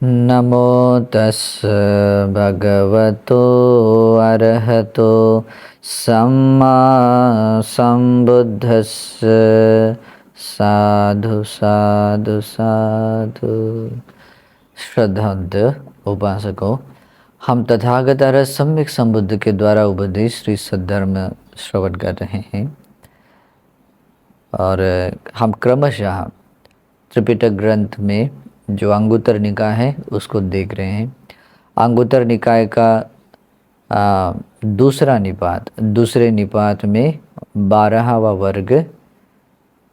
नमो तस् भगवतो अरहतो सम्मा संबुद्धस्स। साधु साधु साधु। श्रद्धांत उपासकों, हम तथागत अरहत सम्यक संबुद्ध के द्वारा उपदेश श्री सद्धर्म श्रवण कर रहे हैं और हम क्रमशः त्रिपिटक ग्रंथ में जो अंगुत्तर निकाय है उसको देख रहे हैं। अंगुत्तर निकाय का दूसरा निपात, दूसरे निपात में 12वां वर्ग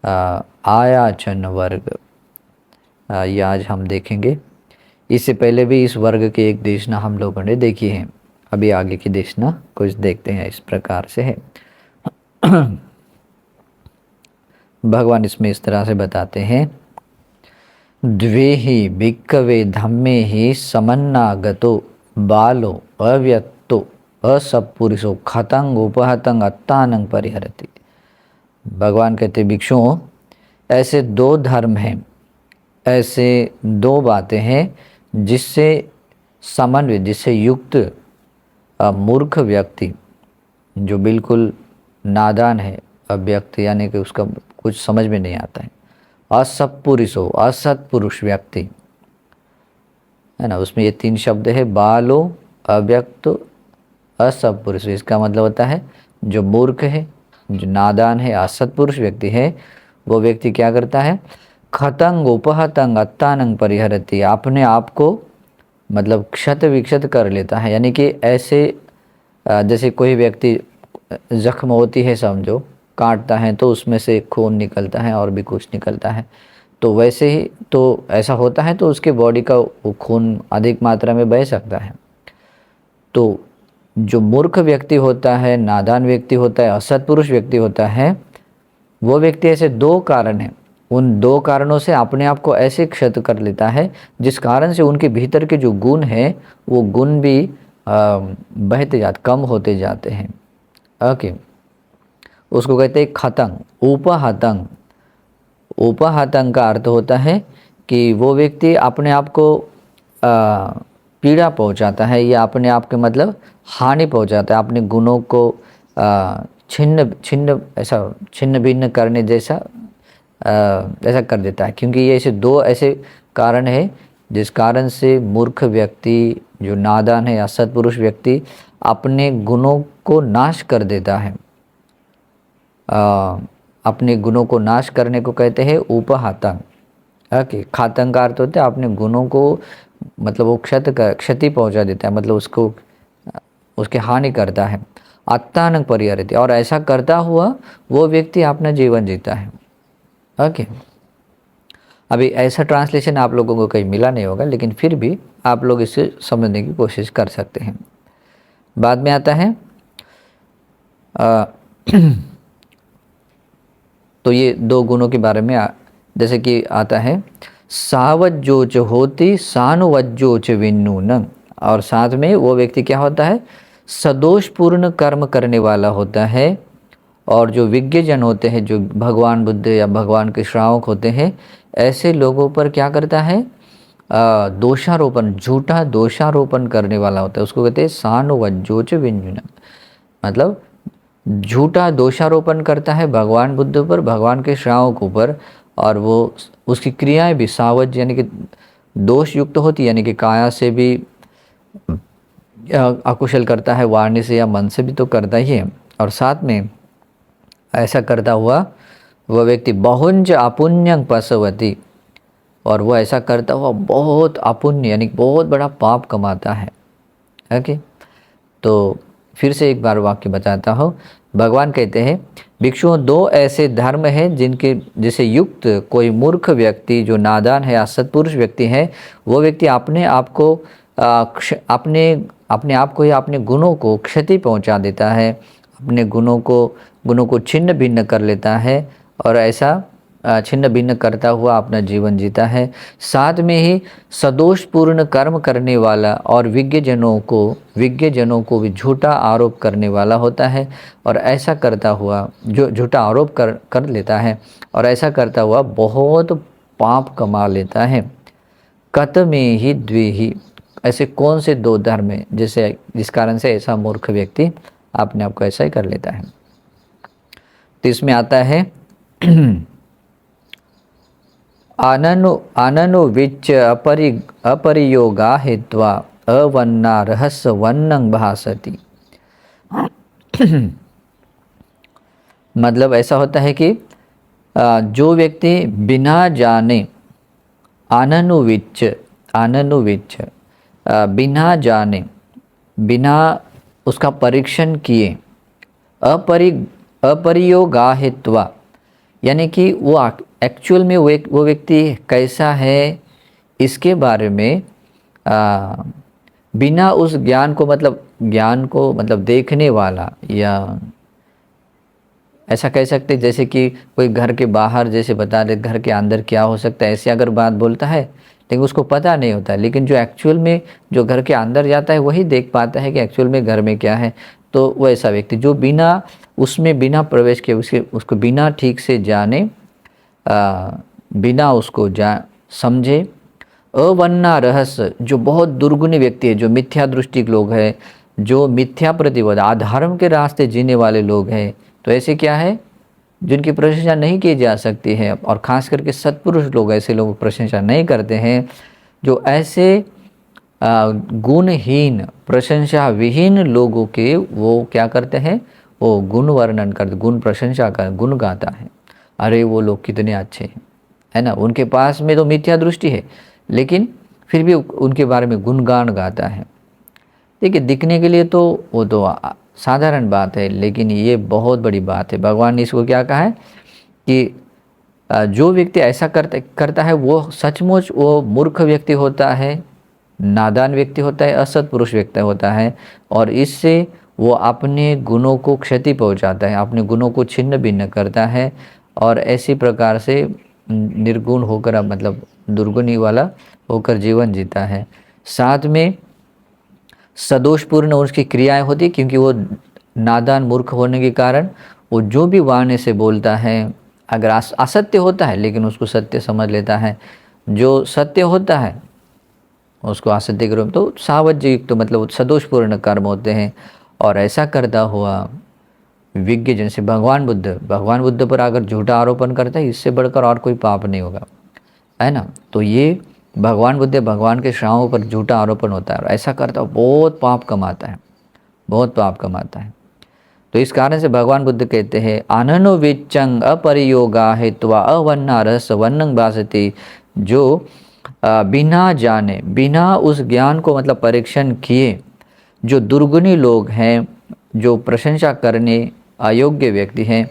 आयाचन वर्ग ये आज हम देखेंगे। इससे पहले भी इस वर्ग की एक देशना हम लोगों ने देखी है। अभी आगे की देशना कुछ देखते हैं। इस प्रकार से है। भगवान इसमें इस तरह से बताते हैं, द्वे ही भिक्खवे धम्मे ही समन्नागतो बालो अव्यक्तो असत्पुरुषो खतंग उपहतंग अत्तानंग परिहरति। भगवान कहते भिक्षुओं, ऐसे दो धर्म हैं, ऐसे दो बातें हैं जिससे समन्वित, जिससे युक्त मूर्ख व्यक्ति जो बिल्कुल नादान है, अव्यक्त यानी कि उसका कुछ समझ में नहीं आता है, असत्पुरुषो असत्पुरुष व्यक्ति है ना। उसमें ये 3 शब्द है, बालो अव्यक्त असत्पुरुष। इसका मतलब होता है जो मूर्ख है, जो नादान है, असत्पुरुष व्यक्ति है, वो व्यक्ति क्या करता है, खतंग उपहतंग अत्तानंग परिहरति, अपने आप को मतलब क्षत विक्षत कर लेता है। यानी कि ऐसे जैसे कोई व्यक्ति जख्म होती है समझो, काटता है तो उसमें से खून निकलता है और भी कुछ निकलता है, तो वैसे ही तो ऐसा होता है तो उसके बॉडी का वो खून अधिक मात्रा में बह सकता है। तो जो मूर्ख व्यक्ति होता है, नादान व्यक्ति होता है, असत्पुरुष व्यक्ति होता है, वो व्यक्ति ऐसे 2 कारण हैं, उन 2 कारणों से अपने आप को ऐसे क्षत कर लेता है जिस कारण से उनके भीतर के जो गुण हैं वो गुण भी बहते जाते, कम होते जाते हैं। ओके, उसको कहते हैं खतंग, उपहतंग। उपहतंग का अर्थ होता है कि वो व्यक्ति अपने आप को पीड़ा पहुंचाता है या अपने आप के मतलब हानि पहुंचाता है, अपने गुणों को छिन्न भिन्न करने जैसा ऐसा कर देता है। क्योंकि ये ऐसे 2 ऐसे कारण है जिस कारण से मूर्ख व्यक्ति, जो नादान है, असत्पुरुष व्यक्ति अपने गुणों को नाश कर देता है। अपने गुणों को नाश करने को कहते हैं उपहतंग। ओके, खातंग का अर्थ होता है अपने गुणों को मतलब वो क्षति पहुंचा देता है, मतलब उसको उसके हानि करता है। अत्तानंग परिहरति, और ऐसा करता हुआ वो व्यक्ति अपना जीवन जीता है। ओके, अभी ऐसा ट्रांसलेशन आप लोगों को कहीं मिला नहीं होगा, लेकिन फिर भी आप लोग इसे समझने की कोशिश कर सकते हैं। बाद में आता है तो ये 2 गुणों के बारे में जैसे कि आता है, सावज्जोच होती सानुवज्जोच विन्नून, और साथ में वो व्यक्ति क्या होता है, सदोषपूर्ण कर्म करने वाला होता है। और जो विज्ञजन होते हैं, जो भगवान बुद्ध या भगवान के श्रावक होते हैं, ऐसे लोगों पर क्या करता है, दोषारोपण, झूठा दोषारोपण करने वाला होता है। उसको कहते हैं सानुवज्जोच विन्नून, मतलब झूठा दोषारोपण करता है भगवान बुद्ध पर, भगवान के श्रावकों पर, और वो उसकी क्रियाएं भी सावज यानी कि दोष युक्त होती, यानी कि काया से भी अकुशल करता है, वाणी से या मन से भी तो करता ही है। और साथ में ऐसा करता हुआ वह व्यक्ति बहुंज अपुण्यं पशवती, और वो ऐसा करता हुआ बहुत अपुण्य यानी बहुत बड़ा पाप कमाता है। ओके, तो फिर से एक बार वाक्य बताता हूँ। भगवान कहते हैं, भिक्षुओं 2 ऐसे धर्म हैं जिनके जिसे युक्त कोई मूर्ख व्यक्ति, जो नादान है, असत्पुरुष व्यक्ति है, वो व्यक्ति अपने आप को अपने आप को या अपने गुणों को क्षति पहुंचा देता है, अपने गुणों को छिन्न भिन्न कर लेता है, और ऐसा छिन्न भिन्न करता हुआ अपना जीवन जीता है। साथ में ही सदोषपूर्ण कर्म करने वाला और विज्ञजनों को भी झूठा आरोप करने वाला होता है, और ऐसा करता हुआ जो झूठा आरोप कर लेता है और ऐसा करता हुआ बहुत पाप कमा लेता है। कत में ही द्विही, ऐसे कौन से दो धर्म हैं जिस कारण से ऐसा मूर्ख व्यक्ति अपने आप को ऐसा ही कर लेता है। तो इसमें आता है आननु विच अपरियोगा हेत्वा अवन्ना रहस्य वन्नं भासति। मतलब ऐसा होता है कि जो व्यक्ति बिना जाने आननुविच बिना जाने बिना उसका परीक्षण किए अपरियोगाहित्वा, यानी कि वो एक्चुअल में वो व्यक्ति कैसा है इसके बारे में बिना उस ज्ञान को मतलब देखने वाला, या ऐसा कह सकते जैसे कि कोई घर के बाहर जैसे बता दे घर के अंदर क्या हो सकता है, ऐसी अगर बात बोलता है लेकिन उसको पता नहीं होता है, लेकिन जो एक्चुअल में जो घर के अंदर जाता है वही देख पाता है कि एक्चुअल में घर में क्या है। तो वो ऐसा व्यक्ति जो बिना उसमें बिना प्रवेश के उसको बिना ठीक से जाने बिना उसको समझे अवन्ना रहस्य, जो बहुत दुर्गुणी व्यक्ति है, जो मिथ्या दृष्टि के लोग हैं, जो मिथ्या प्रतिपद अधर्म के रास्ते जीने वाले लोग हैं, तो ऐसे क्या है जिनकी प्रशंसा नहीं की जा सकती है, और ख़ास करके सत्पुरुष लोग ऐसे लोगों की प्रशंसा नहीं करते हैं। जो ऐसे गुणहीन प्रशंसा विहीन लोगों के वो क्या करते हैं, वो गुण वर्णन करते, गुण प्रशंसा कर गुण गाता है, अरे वो लोग कितने अच्छे हैं, है ना। उनके पास में तो मिथ्या दृष्टि है लेकिन फिर भी उनके बारे में गुणगान गाता है। देखिए दिखने के लिए तो वो तो साधारण बात है, लेकिन ये बहुत बड़ी बात है। भगवान ने इसको क्या कहा है कि जो व्यक्ति ऐसा करता है वो सचमुच वो मूर्ख व्यक्ति होता है, नादान व्यक्ति होता है, असत्पुरुष व्यक्ति होता है, और इससे वो अपने गुणों को क्षति पहुंचाता है, अपने गुणों को छिन्न भिन्न करता है, और ऐसी प्रकार से निर्गुण होकर मतलब दुर्गुणी वाला होकर जीवन जीता है। साथ में सदोषपूर्ण उसकी क्रियाएं होती, क्योंकि वो नादान मूर्ख होने के कारण वो जो भी वाणी से बोलता है, अगर असत्य होता है लेकिन उसको सत्य समझ लेता है, जो सत्य होता है उसको असत्य के रूप, तो सावज्य युक्त मतलब सदोषपूर्ण कर्म होते हैं। और ऐसा करता हुआ विज्ञ जैसे भगवान बुद्ध पर अगर झूठा आरोपण करता है, इससे बढ़कर और कोई पाप नहीं होगा, है ना। तो ये भगवान के श्रावों पर झूठा आरोपण होता है, और ऐसा करता बहुत पाप कमाता है। तो इस कारण से भगवान बुद्ध कहते हैं आननो विचंग अपरियोगा हेत्वा अवन्ना रस वन्नं भासते, जो बिना जाने बिना उस ज्ञान को मतलब परीक्षण किए जो दुर्गुणी लोग हैं, जो प्रशंसा करने अयोग्य व्यक्ति हैं,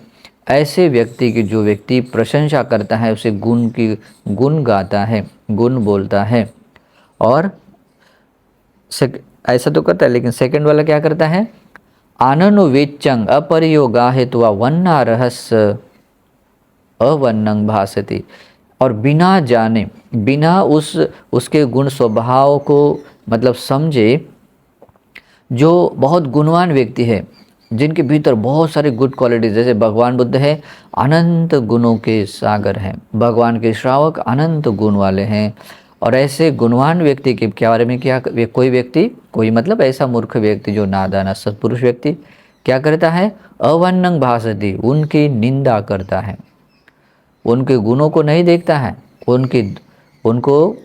ऐसे व्यक्ति की जो व्यक्ति प्रशंसा करता है उसे गुण गाता है, गुण बोलता है, और ऐसा तो करता है। लेकिन सेकंड वाला क्या करता है, आननु वेच्चंग अपरियोगा हेत्वा वन्ना रहस्य अवन्नं भासति, और बिना जाने बिना उसके गुण स्वभाव को मतलब समझे, जो बहुत गुणवान व्यक्ति है, जिनके भीतर बहुत सारे गुड क्वालिटीज, जैसे भगवान बुद्ध है अनंत गुणों के सागर हैं, भगवान के श्रावक अनंत गुण वाले हैं, और ऐसे गुणवान व्यक्ति के बारे में क्या कोई मतलब ऐसा मूर्ख व्यक्ति जो नादान सत्पुरुष व्यक्ति क्या करता है, अवन्नं भासति, उनकी निंदा करता है, उनके गुणों को नहीं देखता है, उनको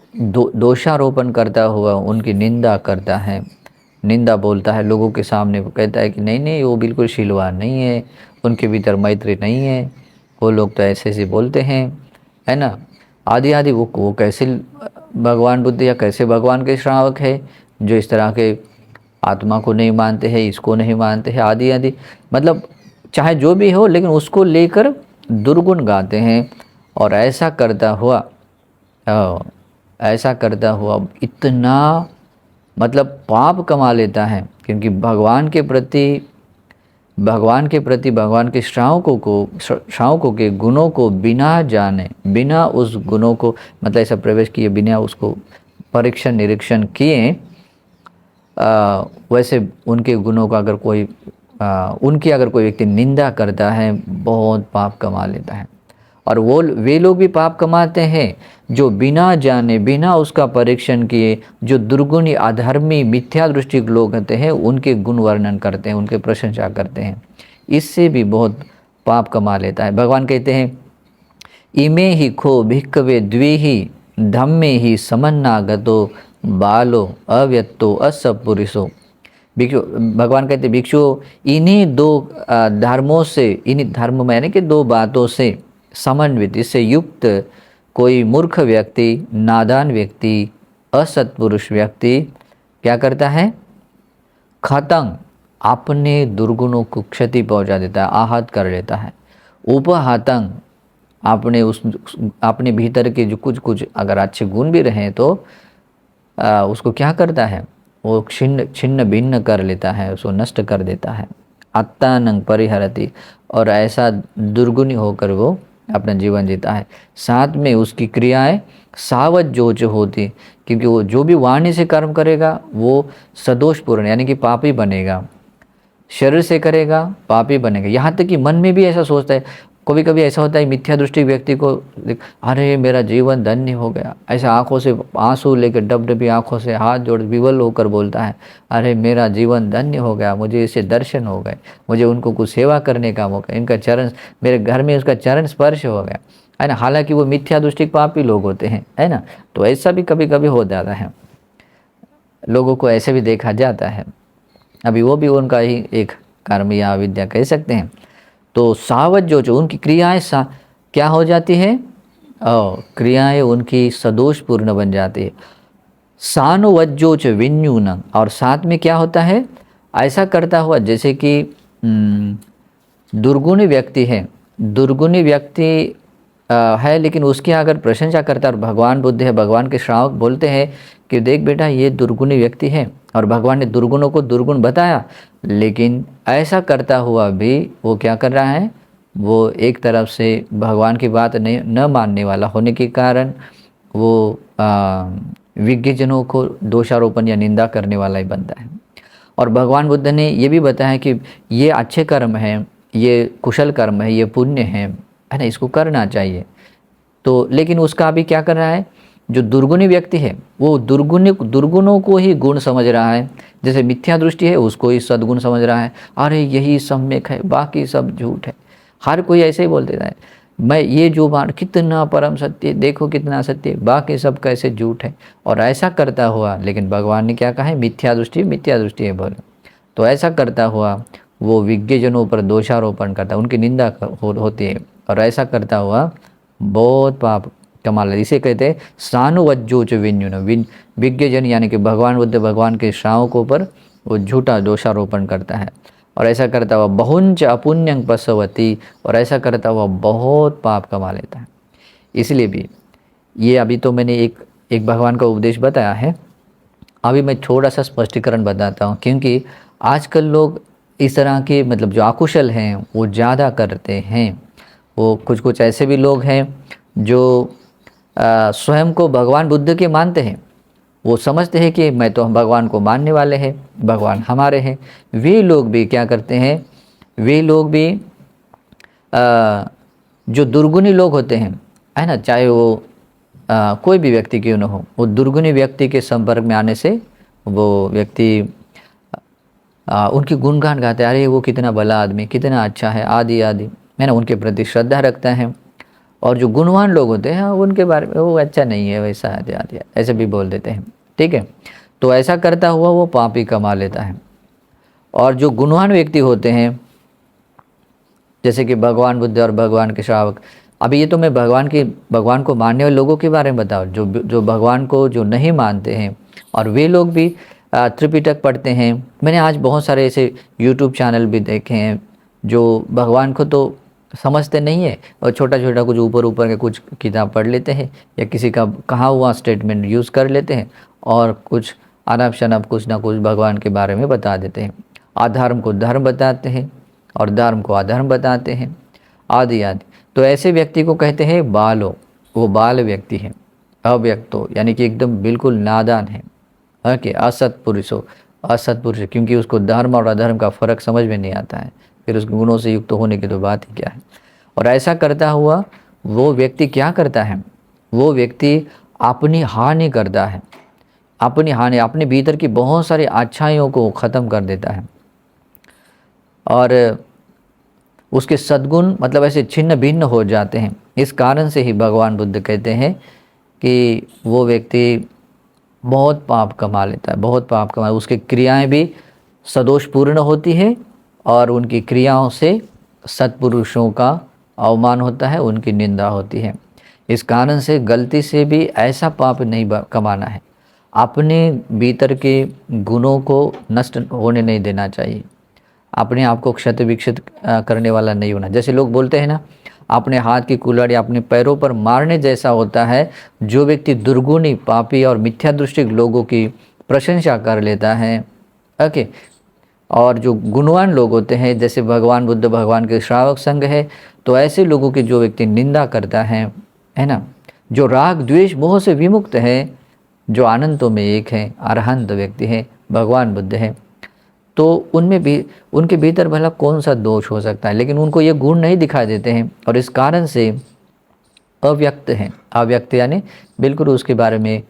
दोषारोपण करता हुआ उनकी निंदा करता है, निंदा बोलता है लोगों के सामने। वो कहता है कि नहीं वो बिल्कुल शीलवान नहीं है, उनके भीतर मैत्री नहीं है, वो लोग तो ऐसे बोलते हैं, है ना, आदि वो कैसे भगवान बुद्ध या कैसे भगवान के श्रावक है जो इस तरह के आत्मा को नहीं मानते हैं, इसको नहीं मानते हैं, आदि मतलब चाहे जो भी हो, लेकिन उसको लेकर दुर्गुण गाते हैं। और ऐसा करता हुआ इतना मतलब पाप कमा लेता है, क्योंकि भगवान के प्रति भगवान के श्रावकों के गुणों को बिना जाने, बिना उस गुणों को मतलब ऐसा प्रवेश किए, बिना उसको परीक्षण निरीक्षण किए, वैसे उनके गुणों का उनकी अगर कोई व्यक्ति निंदा करता है, बहुत पाप कमा लेता है। और वो वे लोग भी पाप कमाते हैं जो बिना जाने बिना उसका परीक्षण किए जो दुर्गुणी अधर्मी मिथ्या दृष्टि के लोग होते हैं उनके गुण वर्णन करते हैं, उनके प्रशंसा करते हैं, इससे भी बहुत पाप कमा लेता है। भगवान कहते हैं इमे ही खो भिक्खवे द्विहि धम्मे ही समन्नागतो बालो अव्यक्तो असपुरुषो। भिक्षु भगवान कहते भिक्षु इन्हीं दो धर्मों से, इन्हीं धर्म में यानी कि दो बातों से समन्वित, इससे युक्त कोई मूर्ख व्यक्ति, नादान व्यक्ति, असत्पुरुष व्यक्ति क्या करता है, खतंग अपने दुर्गुणों को क्षति पहुंचा देता है, आहत कर लेता है। उपहतंग अपने भीतर के जो कुछ कुछ अगर अच्छे गुण भी रहें तो उसको क्या करता है, वो छिन्न भिन्न कर लेता है, उसको नष्ट कर देता है। अत्तानंग परिहरति, और ऐसा दुर्गुणी होकर वो अपना जीवन जीता है। साथ में उसकी क्रियाएं सावत जोच होती, क्योंकि वो जो भी वाणी से कर्म करेगा वो सदोषपूर्ण यानी कि पापी बनेगा, शरीर से करेगा पापी बनेगा। यहाँ तक कि मन में भी ऐसा सोचता है, कभी कभी ऐसा होता है मिथ्या दृष्टि व्यक्ति को, अरे मेरा जीवन धन्य हो गया, ऐसा आंखों से आंसू लेकर डबडबी आंखों से हाथ जोड़ विवल होकर बोलता है, अरे मेरा जीवन धन्य हो गया, मुझे इससे दर्शन हो गए, मुझे उनको कुछ सेवा करने का मौका, इनका चरण, मेरे घर में उसका चरण स्पर्श हो गया, है ना। हालांकि वो मिथ्या दृष्टि पापी लोग होते हैं, है ना। तो ऐसा भी कभी कभी हो जाता है, लोगों को ऐसे भी देखा जाता है। अभी वो भी उनका ही एक कर्म या अविद्या कह सकते हैं। तो सावत जो उनकी क्रियाएं क्या हो जाती है, क्रियाएं उनकी सदोषपूर्ण बन जाती है। सानुवज्जोच विन्यून, और साथ में क्या होता है, ऐसा करता हुआ जैसे कि दुर्गुणी व्यक्ति है, दुर्गुणी व्यक्ति है लेकिन उसकी अगर प्रशंसा करता है, और भगवान बुद्ध है, भगवान के श्रावक बोलते हैं कि देख बेटा ये दुर्गुणी व्यक्ति है, और भगवान ने दुर्गुणों को दुर्गुण बताया, लेकिन ऐसा करता हुआ भी वो क्या कर रहा है, वो एक तरफ से भगवान की बात न मानने वाला होने के कारण वो विज्ञजनों को दोषारोपण या निंदा करने वाला ही बनता है। और भगवान बुद्ध ने ये भी बताया कि ये अच्छे कर्म हैं, ये कुशल कर्म है, ये पुण्य है ना, इसको करना चाहिए। तो लेकिन उसका अभी क्या कर रहा है, जो दुर्गुणी व्यक्ति है वो दुर्गुणों को ही गुण समझ रहा है, जैसे मिथ्या दृष्टि है उसको ही सद्गुण समझ रहा है, अरे यही सम्यक है, बाकी सब झूठ है। हर कोई ऐसे ही बोल देता है, मैं ये जो मान कितना परम सत्य, देखो कितना सत्य, बाकी सब कैसे झूठ है, और ऐसा करता हुआ, लेकिन भगवान ने क्या कहा है, मिथ्या दृष्टि है बोले। तो ऐसा करता हुआ वो विज्ञजनों पर दोषारोपण करता है, उनकी निंदा होती है, और ऐसा करता हुआ बहुत पाप कमा ले। इसे कहते हैं सानुवज्जोच विन्युन, विज्ञजन यानी कि भगवान बुद्ध भगवान के श्रावकों पर वो झूठा दोषारोपण करता है, और ऐसा करता हुआ बहुंच अपुण्यं पशवती, और ऐसा करता हुआ बहुत पाप कमा लेता है। इसलिए भी ये अभी तो मैंने एक भगवान का उपदेश बताया है, अभी मैं थोड़ा सा स्पष्टीकरण बताता हूँ, क्योंकि आजकल लोग इस तरह के मतलब जो अकुशल हैं वो ज़्यादा करते हैं। वो कुछ ऐसे भी लोग हैं जो स्वयं को भगवान बुद्ध के मानते हैं, वो समझते हैं कि मैं तो हम भगवान को मानने वाले हैं, भगवान हमारे हैं। वे लोग भी क्या करते हैं, वे लोग भी जो दुर्गुणी लोग होते हैं, है ना, चाहे वो कोई भी व्यक्ति क्यों न हो, वो दुर्गुणी व्यक्ति के संपर्क में आने से वो व्यक्ति उनकी गुणगान गाते हैं, अरे वो कितना भला आदमी, कितना अच्छा है, आदि आदि, है ना, उनके प्रति श्रद्धा रखता है। और जो गुणवान लोग होते हैं उनके बारे में वो अच्छा नहीं है, वैसा आदि आदि ऐसे भी बोल देते हैं, ठीक है। तो ऐसा करता हुआ वो पापी कमा लेता है। और जो गुणवान व्यक्ति होते हैं, जैसे कि भगवान बुद्ध और भगवान के श्रावक, अभी ये तो मैं भगवान को मानने वाले लोगों के बारे में बताऊँ, जो भगवान को जो नहीं मानते हैं, और वे लोग भी त्रिपिटक पढ़ते हैं। मैंने आज बहुत सारे ऐसे यूट्यूब चैनल भी देखे हैं जो भगवान को तो समझते नहीं है, और छोटा छोटा कुछ ऊपर के कुछ किताब पढ़ लेते हैं, या किसी का कहा हुआ स्टेटमेंट यूज़ कर लेते हैं, और कुछ अनब शनब कुछ ना कुछ भगवान के बारे में बता देते हैं। अधर्म को धर्म बताते हैं, और धर्म को अधर्म बताते हैं, आदि आदि। तो ऐसे व्यक्ति को कहते हैं बालो, वो बाल व्यक्ति है, अव्यक्तो यानी कि एकदम बिल्कुल नादान है, कि असत्पुरुषो, असत्पुरुष, क्योंकि उसको धर्म और अधर्म का फ़र्क समझ में नहीं आता है, फिर उसके गुणों से युक्त होने की तो बात ही क्या है। और ऐसा करता हुआ वो व्यक्ति क्या करता है, वो व्यक्ति अपनी हानि करता है, अपनी हानि, अपने भीतर की बहुत सारी अच्छाइयों को ख़त्म कर देता है और उसके सद्गुण मतलब ऐसे छिन्न भिन्न हो जाते हैं। इस कारण से ही भगवान बुद्ध कहते हैं कि वो व्यक्ति बहुत पाप कमा लेता है, बहुत पाप कमा, उसकी क्रियाएं भी सदोषपूर्ण होती है और उनकी क्रियाओं से सत्पुरुषों का अवमान होता है, उनकी निंदा होती है। इस कारण से गलती से भी ऐसा पाप नहीं कमाना है, अपने भीतर के गुणों को नष्ट होने नहीं देना चाहिए, अपने आप को क्षत विक्षत करने वाला नहीं होना। जैसे लोग बोलते हैं ना, अपने हाथ की कुल्हाड़ी अपने पैरों पर मारने जैसा होता है। जो व्यक्ति दुर्गुणी, पापी और मिथ्या दृष्टि लोगों की प्रशंसा कर लेता है, ओके, और जो गुणवान लोग होते हैं, जैसे भगवान बुद्ध भगवान के श्रावक संघ है, तो ऐसे लोगों की जो व्यक्ति निंदा करता है ना, जो राग द्वेष मोह से विमुक्त है, जो आनंदों में एक है, अरहंत व्यक्ति है, भगवान बुद्ध है, तो उनमें भी, उनके भीतर भला कौन सा दोष हो सकता है, लेकिन उनको ये गुण नहीं दिखाई देते हैं और इस कारण से अव्यक्त हैं। अव्यक्त यानी बिल्कुल उसके बारे में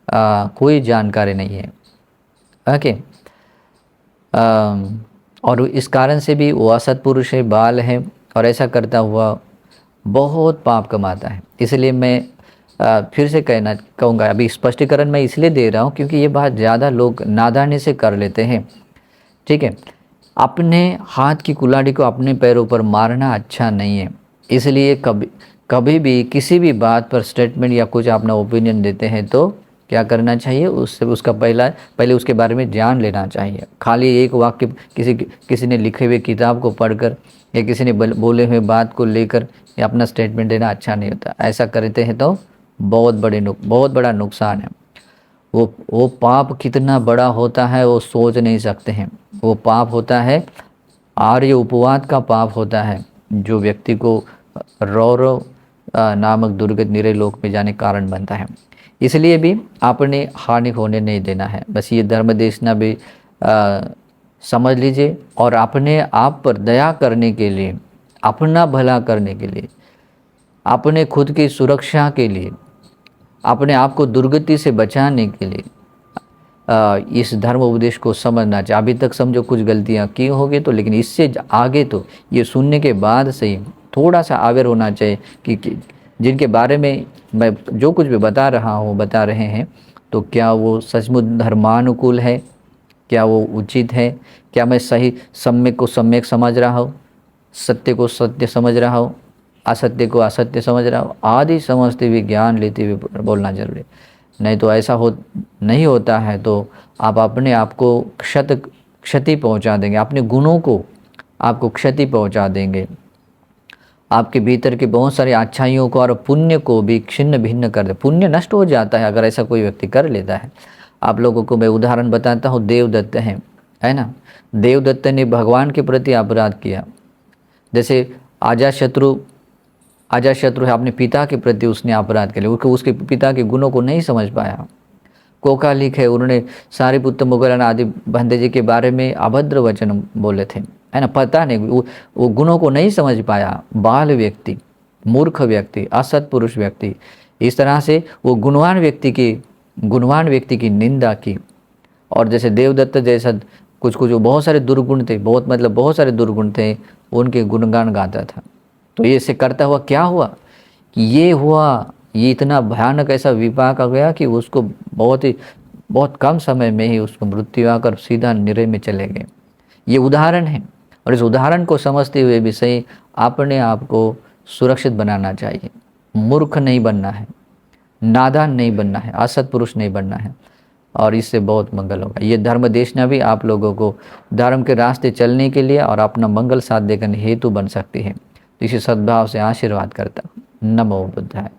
कोई जानकारी नहीं है, ओके। और इस कारण से भी वो असत्पुरुष है, बाल है और ऐसा करता हुआ बहुत पाप कमाता है। इसलिए मैं फिर से कहूँगा, अभी स्पष्टीकरण मैं इसलिए दे रहा हूँ क्योंकि ये बात ज़्यादा लोग नादानी से कर लेते हैं, ठीक है। अपने हाथ की कुल्हाड़ी को अपने पैरों पर मारना अच्छा नहीं है। इसलिए कभी भी किसी भी बात पर स्टेटमेंट या कुछ अपना ओपिनियन देते हैं तो क्या करना चाहिए, उससे उसका पहले उसके बारे में जान लेना चाहिए। खाली एक वाक्य किसी ने लिखे हुए किताब को पढ़कर या किसी ने बोले हुए बात को लेकर या अपना स्टेटमेंट देना अच्छा नहीं होता। ऐसा करते हैं तो बहुत बड़ा नुकसान है। वो पाप कितना बड़ा होता है वो सोच नहीं सकते हैं। वो पाप होता है, आर्य उपवाद का पाप होता है, जो व्यक्ति को रौरव नामक दुर्गत निरे लोक में जाने कारण बनता है। इसलिए भी आपने हानि होने नहीं देना है। बस ये धर्म देशना भी समझ लीजिए और अपने आप पर दया करने के लिए, अपना भला करने के लिए, अपने खुद की सुरक्षा के लिए, अपने आप को दुर्गति से बचाने के लिए इस धर्म उपदेश को समझना चाहिए। अभी तक समझो कुछ गलतियाँ की होगी तो, लेकिन इससे आगे तो ये सुनने के बाद से ही थोड़ा सा अवेयर होना चाहिए कि जिनके बारे में मैं जो कुछ भी बता रहे हैं तो क्या वो सचमुच धर्मानुकूल है, क्या वो उचित है, क्या मैं सही सम्यक को सम्यक समझ रहा हूँ, सत्य को सत्य समझ रहा हूँ, असत्य को असत्य समझ रहा हूँ, आदि समझते हुए ज्ञान लेते हुए बोलना जरूरी। नहीं तो ऐसा नहीं होता है तो आप अपने आप को क्षति पहुंचा देंगे, अपने गुणों को आपको क्षति पहुंचा देंगे, आपके भीतर के बहुत सारी अच्छाइयों को और पुण्य को भी छिन्न भिन्न कर दे। पुण्य नष्ट हो जाता है अगर ऐसा कोई व्यक्ति कर लेता है। आप लोगों को मैं उदाहरण बताता हूँ, देवदत्त है ना। देवदत्त ने भगवान के प्रति अपराध किया। जैसे अजातशत्रु है, अपने पिता के प्रति उसने अपराध किया, उसके पिता के गुणों को नहीं समझ पाया। कोकालिक है, उन्होंने सारिपुत्र मुगलन आदि बंदे जी के बारे में अभद्र वचन बोले थे, है ना। पता नहीं, वो गुणों को नहीं समझ पाया। बाल व्यक्ति, मूर्ख व्यक्ति, असत्पुरुष व्यक्ति, इस तरह से वो गुणवान व्यक्ति की निंदा की। और जैसे देवदत्त जैसा कुछ बहुत सारे दुर्गुण थे, बहुत सारे दुर्गुण थे, उनके गुणगान गाता था। तो ये से करता हुआ क्या हुआ कि ये इतना भयानक ऐसा विपाक आ गया कि उसको बहुत कम समय में ही उसको मृत्यु आकर सीधा निरे में चले गए। ये उदाहरण है और इस उदाहरण को समझते हुए भी सही अपने आप को सुरक्षित बनाना चाहिए। मूर्ख नहीं बनना है, नादान नहीं बनना है, असत्पुरुष नहीं बनना है, और इससे बहुत मंगल होगा। ये धर्म देशना भी आप लोगों को धर्म के रास्ते चलने के लिए और अपना मंगल साध्य करने हेतु बन सकती है। तो इसी सद्भाव से आशीर्वाद करता हूँ। नमो बुद्धाय।